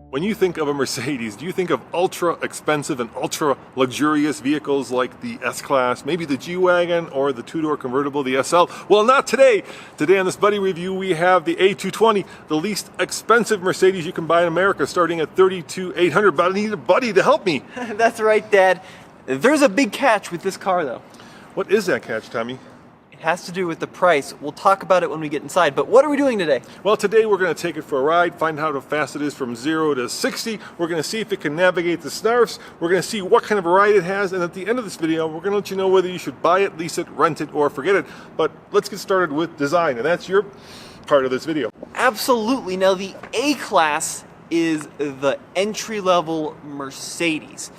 When you think of a Mercedes, do you think of ultra expensive and ultra luxurious vehicles like the S-Class, maybe the G-Wagon, or the two-door convertible, the SL? Well, not today. Today on this Buddy Review, we have the A220, the least expensive Mercedes you can buy in America, starting at $32,800. But I need a buddy to help me. That's right, Dad. There's a big catch with this car, though. What is that catch, Tommy? It has to do with the price. We'll talk about it when we get inside. But what are we doing today? Well, today we're going to take it for a ride, find out how fast it is from 0 to 60. We're going to see if it can navigate the snarfs. We're going to see what kind of a ride it has. And at the end of this video, we're going to let you know whether you should buy it, lease it, rent it, or forget it. But let's get started with design. And that's your part of this video. Absolutely. Now, the A-Class is the entry-level Mercedes.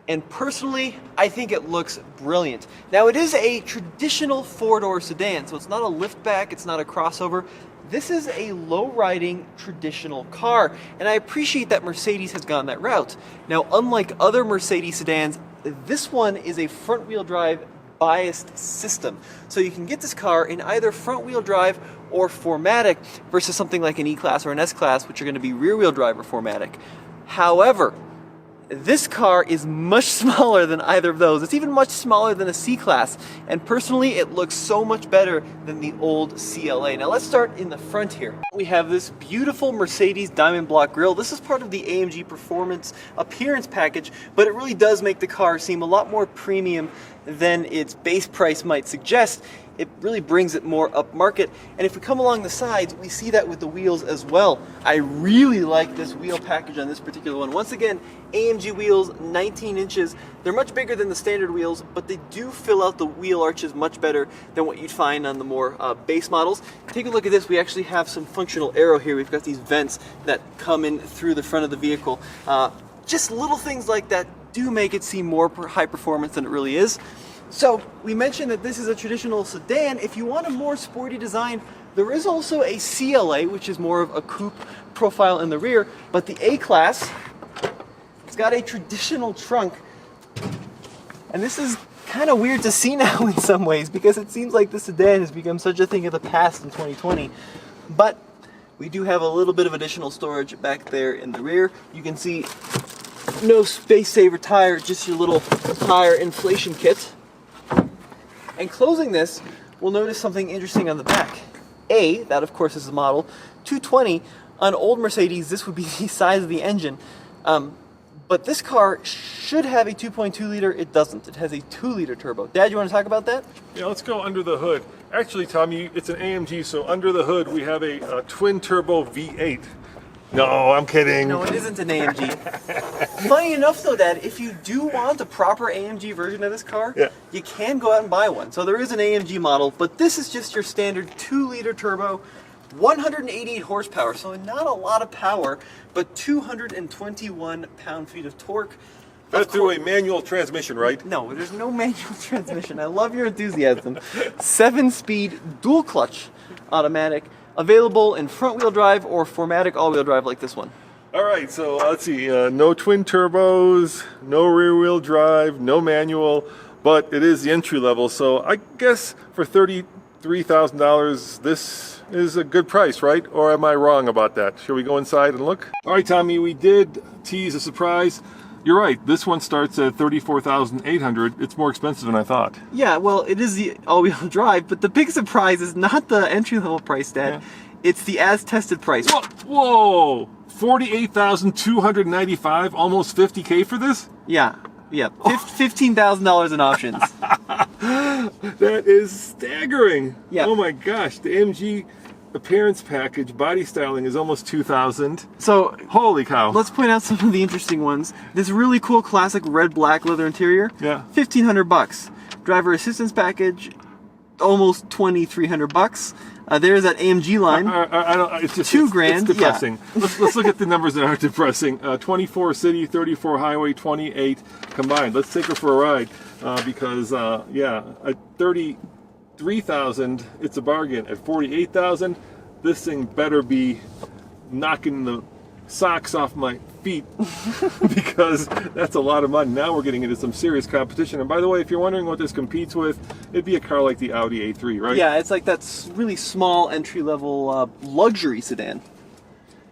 And personally, I think it looks brilliant. Now, it is a traditional four-door sedan, so it's not a liftback, it's not a crossover. This is a low-riding traditional car, and I appreciate that Mercedes has gone that route. Now, unlike other Mercedes sedans, this one is a front-wheel drive biased system. So you can get this car in either front-wheel drive or 4MATIC versus something like an E-Class or an S-Class, which are going to be rear-wheel drive or 4MATIC. However, this car is much smaller than either of those. It's even much smaller than a C-Class, and personally it looks so much better than the old CLA. Now let's start in the front here. We have this beautiful Mercedes diamond block grille. This is part of the AMG Performance Appearance Package, but it really does make the car seem a lot more premium than its base price might suggest. It really brings it more upmarket. And if we come along the sides, we see that with the wheels as well. I really like this wheel package on this particular one. Once again, AMG wheels, 19 inches. They're much bigger than the standard wheels, but they do fill out the wheel arches much better than what you'd find on the more base models. Take a look at this. We actually have some functional aero here. We've got these vents that come in through the front of the vehicle. Just little things like that do make it seem more high performance than it really is. So we mentioned that this is a traditional sedan. If you want a more sporty design, there is also a CLA, which is more of a coupe profile in the rear, but the A-Class, it's got a traditional trunk. And this is kind of weird to see now in some ways, because it seems like the sedan has become such a thing of the past in 2020. But we do have a little bit of additional storage back there in the rear. You can see no space saver tire, just your little tire inflation kit. And closing this, we'll notice something interesting on the back. That of course is the model 220. On old Mercedes, this would be the size of the engine. But this car should have a 2.2 liter. It doesn't. It has a 2-liter turbo. Dad, you want to talk about that? Yeah, let's go under the hood. Actually, Tommy, it's an AMG, so under the hood we have a twin turbo V8. No, I'm kidding. No, it isn't an AMG. Funny enough though, Dad, if you do want a proper AMG version of this car, you can go out and buy one. So there is an AMG model, but this is just your standard 2-liter turbo, 188 horsepower, so not a lot of power, but 221 pound-feet of torque. That's through a manual transmission, right? No, there's no manual transmission. I love your enthusiasm. 7-speed dual clutch automatic. Available in front-wheel drive or 4MATIC all-wheel drive like this one. All right, so let's see. No twin turbos, no rear-wheel drive, no manual, but it is the entry level. So I guess for $33,000, this is a good price, right? Or am I wrong about that? Shall we go inside and look? All right, Tommy, we did tease a surprise. You're right, this one starts at $34,800. It's more expensive than I thought. Yeah, well, it is the all-wheel drive, but the big surprise is not the entry-level price, Dad. Yeah. It's the as-tested price. Whoa! $48,295, almost $50K for this? Yeah. $15,000 in options. That is staggering. Yeah. Oh my gosh, the AMG Appearance Package body styling is almost $2,000. So holy cow. Let's point out some of the interesting ones. This really cool classic red-black leather interior. Yeah. $1,500. Driver assistance package, almost $2,300. There's that AMG line. It's just $2,000. It's depressing. Yeah. let's look at the numbers that aren't depressing. 24 city, 34 highway, 28 combined. Let's take her for a ride because yeah, at 33,000, it's a bargain. At 48,000, this thing better be knocking the socks off my feet because that's a lot of money. Now we're getting into some serious competition. And by the way, if you're wondering what this competes with, it'd be a car like the Audi A3, right? Yeah, it's like that really small entry-level luxury sedan.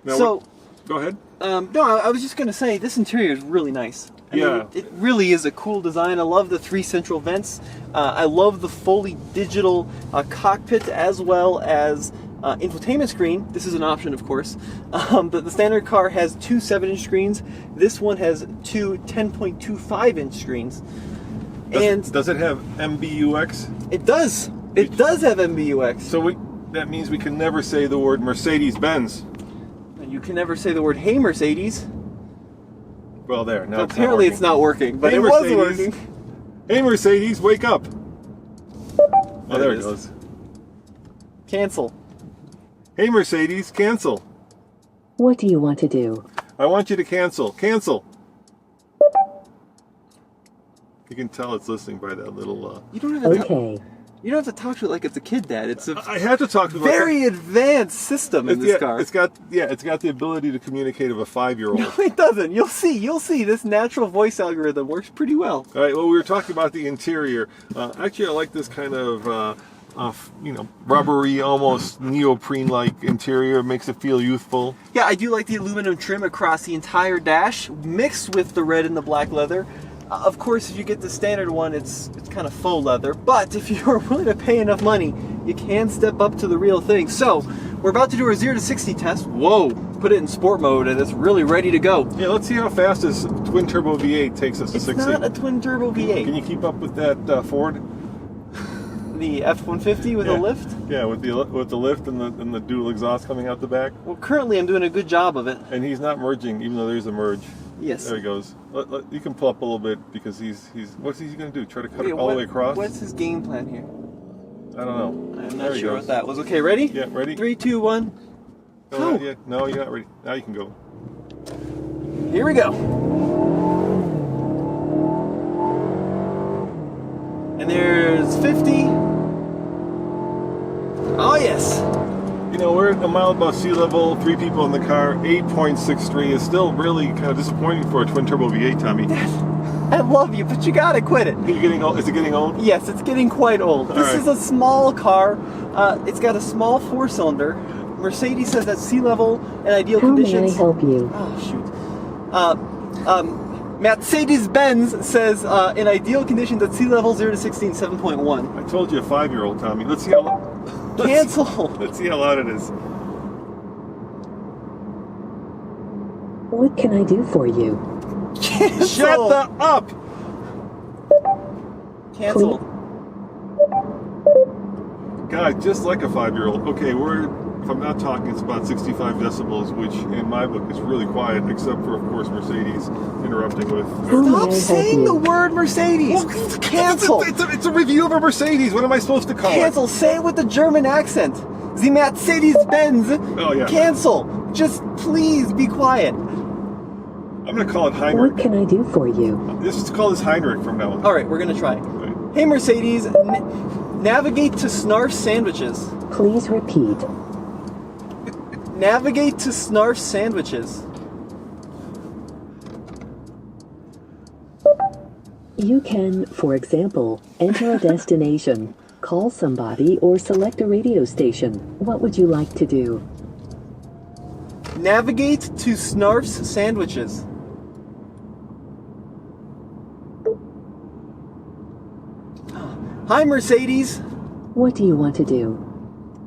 Now, So, go ahead. no, I was just going to say, this interior is really nice. I Yeah. mean, it really is a cool design. I love the 3 central vents. I love the fully digital cockpit as well as infotainment screen. This is an option, of course. But the standard car has 2 7-inch screens. This one has 2 10.25-inch screens. Does it have MBUX? It does. It does have MBUX. So that means we can never say the word Mercedes-Benz. You can never say the word "Hey Mercedes." Well, there. Now Apparently, it's not working, but Hey, it was Mercedes. working. Hey, Mercedes, wake up! Oh, there it is. goes. Cancel. Hey, Mercedes, cancel. What do you want to do? I want you to cancel. Cancel. You can tell it's listening by that little. You don't have to. Okay. You don't have to talk to it like it's a kid, Dad. It's a I had to talk to very advanced system in this car. It's got the ability to communicate with a 5-year-old. No, it doesn't. You'll see. You'll see. This natural voice algorithm works pretty well. All right. Well, we were talking about the interior. Actually, I like this kind of, rubbery, almost neoprene-like interior. It makes it feel youthful. Yeah, I do like the aluminum trim across the entire dash, mixed with the red and the black leather. Of course, if you get the standard one, it's kind of faux leather. But if you're willing to pay enough money, you can step up to the real thing. So, we're about to do our 0 to 60 test. Whoa! Put it in sport mode, and it's really ready to go. Yeah, let's see how fast this twin-turbo V8 takes us to It's 60. not a twin-turbo V8. Can you keep up with that Ford? The F-150 with a lift? Yeah, with the lift and the dual exhaust coming out the back. Well, currently I'm doing a good job of it. And he's not merging, even though there's a merge. Yes. There he goes. You can pull up a little bit because he's what's he going to do? Try to cut it all the way across? What's his game plan here? I don't know. I'm There not he sure goes. what that was. Okay, ready? Yeah, ready? 3, 2, 1. No, Go. not yet. No, you're not ready. Now you can go. Here we go. And there's 50. Oh, yes. You know, we're a mile above sea level, 3 people in the car, 8.63 is still really kind of disappointing for a twin-turbo V8, Tommy. I love you, but you gotta quit it. Are you getting old? Is it getting old? Yes, it's getting quite old. This right. is a small car. It's got a small 4-cylinder. Mercedes says at sea level and ideal How may I conditions. help you? Oh, shoot. Mercedes-Benz says in ideal conditions at sea level 0 to 60 in 7.1. I told you a 5-year-old, Tommy. Let's see how... Cancel. Let's see how loud it is. What can I do for you? Cancel. Shut the up! Cancel. God, just like a 5-year-old. Okay, if I'm not talking, it's about 65 decibels, which in my book is really quiet, except for, of course, Mercedes interrupting with... How may I Stop help saying you? the word Mercedes. Cancel. It's a review of a Mercedes. What am I supposed to call Cancel. Say it with the German accent. The Mercedes-Benz. Oh, yeah. Cancel. Just please be quiet. it? I'm going to call it Heinrich. What can I do for you? Let's just call this Heinrich from now on. All right, we're gonna try. Right. Hey Mercedes, navigate to Snarf Sandwiches. Please repeat. Navigate to Snarf Sandwiches. You can, for example, enter a destination, call somebody, or select a radio station. What would you like to do? Navigate to Snarf's Sandwiches. Hi Mercedes, What do you want to do?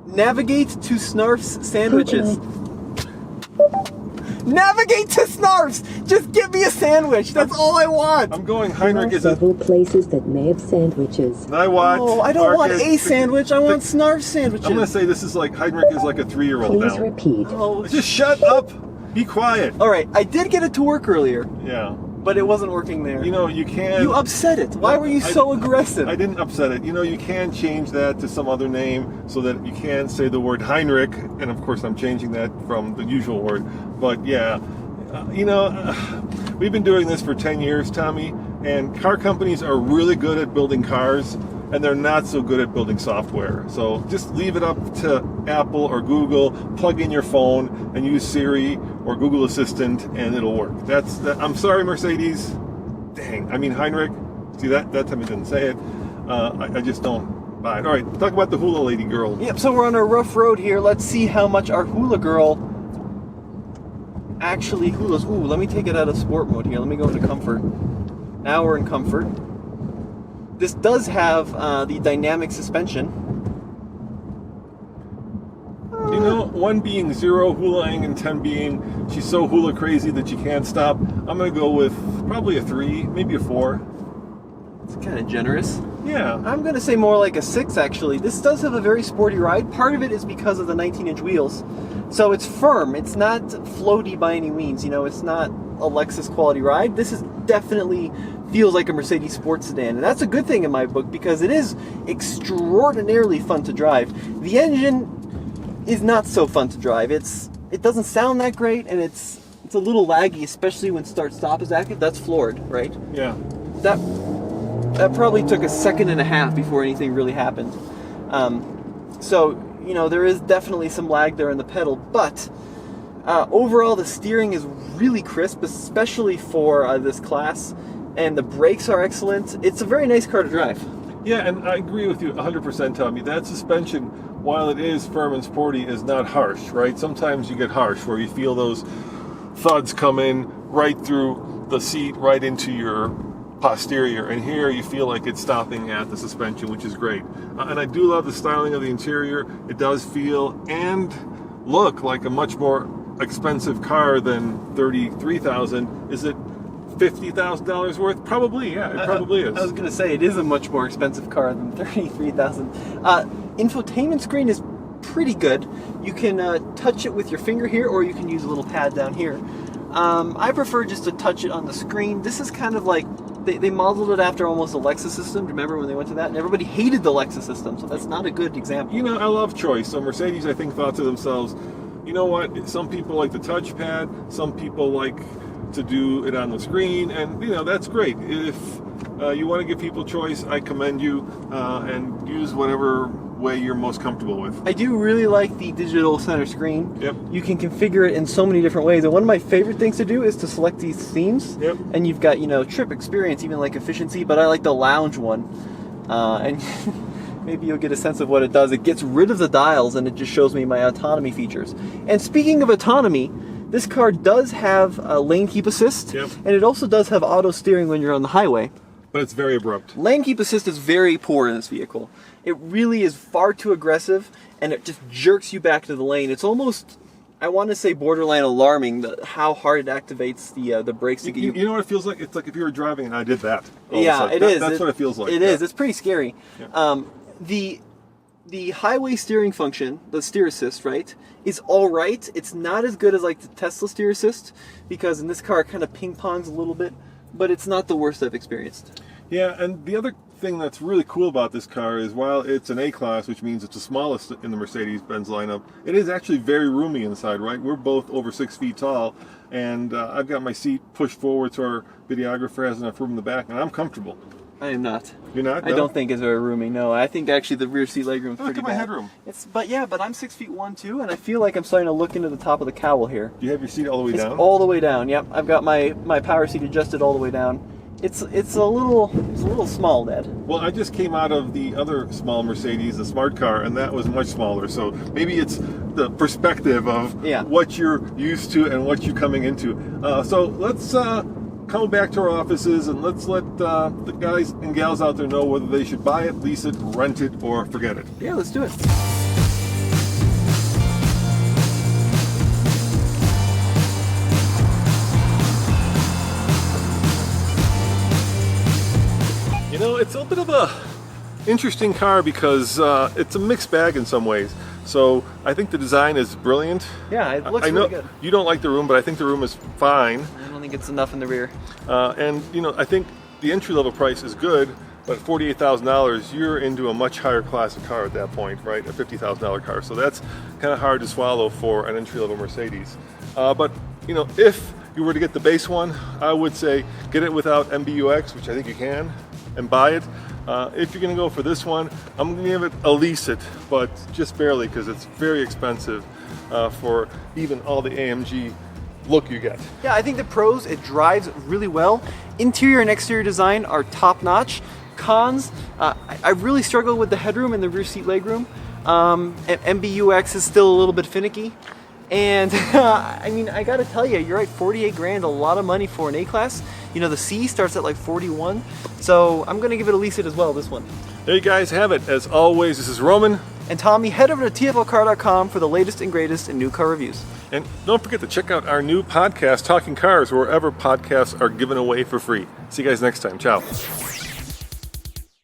navigate to Snarf's Who Sandwiches. can Navigate to Snarf's! Just give me a sandwich, that's all I want! I'm going There are Heinrich is a... several places that may have sandwiches. I want... Oh, I don't want Marcus- a sandwich, I want Snarf sandwiches. I'm going to say this is like... Heinrich is like a 3-year-old Please now. repeat. Oh, Just shut up! Be quiet! Alright, I did get it to work earlier, Yeah. but it wasn't working there. You know, you can... You upset it. Why were you so aggressive? I didn't upset it. You know, you can change that to some other name so that you can say the word Heinrich, and of course I'm changing that from the usual word. But yeah, we've been doing this for 10 years, Tommy, and car companies are really good at building cars, and they're not so good at building software. So just leave it up to Apple or Google, plug in your phone and use Siri or Google Assistant, and it'll work. I'm sorry, Mercedes. Dang. I mean, Heinrich. See, that time I didn't say it. I just don't buy it. All right, talk about the hula lady girl. Yep, so we're on a rough road here. Let's see how much our hula girl actually hulas. Ooh, let me take it out of sport mode here. Let me go into comfort. Now we're in comfort. This does have the dynamic suspension. You know, 1 being 0 hulaing and 10 being she's so hula crazy that you can't stop. I'm going to go with probably a 3, maybe a 4. It's kind of generous. Yeah. I'm going to say more like a 6, actually. This does have a very sporty ride. Part of it is because of the 19-inch wheels. So it's firm. It's not floaty by any means. You know, it's not a Lexus quality ride. This is definitely feels like a Mercedes sports sedan. And that's a good thing in my book because it is extraordinarily fun to drive. The engine is not so fun to drive. It doesn't sound that great, and it's a little laggy, especially when start-stop is active. That's floored, right? Yeah. That probably took a second and a half before anything really happened. So, you know, there is definitely some lag there in the pedal, but overall the steering is really crisp, especially for this class, and the brakes are excellent. It's a very nice car to drive. Yeah, and I agree with you 100%, Tommy. That suspension, while it is firm and sporty, is not harsh, right? Sometimes you get harsh where you feel those thuds come in right through the seat, right into your posterior, and here you feel like it's stopping at the suspension, which is great. And I do love the styling of the interior. It does feel and look like a much more expensive car than $33,000. Is it $50,000 worth? Probably, yeah, it probably is. I was gonna say it is a much more expensive car than $33,000. Infotainment screen is pretty good. You can touch it with your finger here, or you can use a little pad down here. I prefer just to touch it on the screen. This is kind of like they modeled it after almost a Lexus system. Remember when they went to that? And everybody hated the Lexus system, so that's not a good example. You know, I love choice. So Mercedes, I think, thought to themselves, you know what? Some people like the touchpad. Some people like to do it on the screen, and you know that's great. If you want to give people choice, I commend you, and use whatever way you're most comfortable with. I do really like the digital center screen. Yep. You can configure it in so many different ways, and one of my favorite things to do is to select these themes. Yep. And you've got, you know, trip, experience, even like efficiency, but I like the lounge one. And maybe you'll get a sense of what it does. It gets rid of the dials and it just shows me my autonomy features. And speaking of autonomy, this car does have lane keep assist, Yep. and it also does have auto steering when you're on the highway. But it's very abrupt. Lane keep assist is very poor in this vehicle. It really is far too aggressive, and it just jerks you back to the lane. It's almost, I want to say, borderline alarming how hard it activates the brakes to get you. You know what it feels like? It's like if you were driving and I did that. all of a Yeah, sudden. it is. That's what it feels like. It is. It's pretty scary. Yeah. The highway steering function, the steer assist, right, is all right. It's not as good as like the Tesla steer assist, because in this car it kind of ping pongs a little bit, but it's not the worst I've experienced. Yeah, and the other thing that's really cool about this car is while it's an A-Class, which means it's the smallest in the Mercedes-Benz lineup, it is actually very roomy inside, right? We're both over 6 feet tall, and I've got my seat pushed forward so our videographer has enough room in the back, and I'm comfortable. I am not. You're not? I No? don't think it's very roomy. No, I think actually the rear seat legroom is Look pretty at my bad. headroom. But I'm 6'1" too, and I feel like I'm starting to look into the top of the cowl here. Do you have your seat all the way It's down? all the way down. Yep, I've got my power seat adjusted all the way down. It's a little small, Dad. Well, I just came out of the other small Mercedes, the Smart Car, and that was much smaller. So maybe it's the perspective of what you're used to and what you're coming into. So let's come back to our offices and let's let the guys and gals out there know whether they should buy it, lease it, rent it, or forget it. Yeah, let's do it. You know, it's a bit of a interesting car because it's a mixed bag in some ways. So I think the design is brilliant. Yeah, it looks I know really good. you don't like the room, but I think the room is fine. I don't think it's enough in the rear. And you know, I think the entry-level price is good, but $48,000, you're into a much higher class of car at that point, right? A $50,000 car. So that's kind of hard to swallow for an entry-level Mercedes. But you know, if you were to get the base one, I would say get it without MBUX, which I think you can, and buy it. If you're going to go for this one, I'm going to give it a lease it, but just barely because it's very expensive for even all the AMG look you get. Yeah, I think the pros, it drives really well. Interior and exterior design are top notch. Cons, I really struggle with the headroom and the rear seat legroom. MBUX is still a little bit finicky. And I mean, I gotta tell you, you're right, 48 grand, a lot of money for an A-Class. You know, the C starts at like 41. So I'm gonna give it a lease it as well, this one. There you guys have it. As always, this is Roman. And Tommy, head over to TFLcar.com for the latest and greatest in new car reviews. And don't forget to check out our new podcast, Talking Cars, wherever podcasts are given away for free. See you guys next time. Ciao.